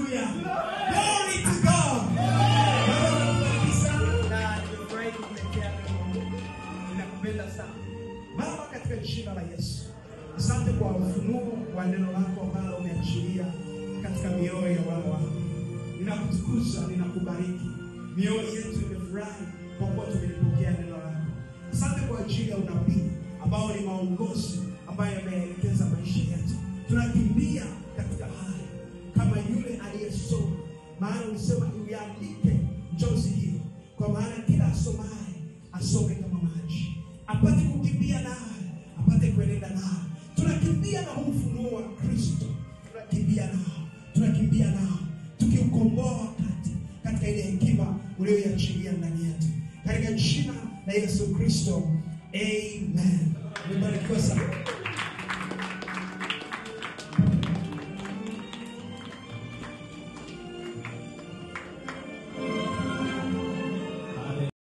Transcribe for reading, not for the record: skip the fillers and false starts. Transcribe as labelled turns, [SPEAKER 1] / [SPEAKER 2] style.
[SPEAKER 1] Hallelujah. Glory to God. Baba, katika jina la Yesu, asante kwa ufunuo wa neno lako ambalo umeachilia katika mioyo ya wale wako. Ninakutukuza, ninakubariki. Mioyo yetu imefurahi kwa kuwa tumelipokea neno lako. Asante kwa ajili ya unabii ambao ni maongozi ambayo yameelekeza maisha yetu. Tunakimbia katika haya kama yule aliyesoma, maana ulisema uiandike njozi hiyo, kwa maana kila asomaye asome kama maji, apate kukimbia naye, apate kuenenda naye. Tunakimbia na huu ufunuo wa Kristo, tunakimbia nao tukiukomboa wakati katika ile hekima uliyoiachilia ndani yetu, katika jina la Yesu Kristo, amen. Mbarikiwe sana.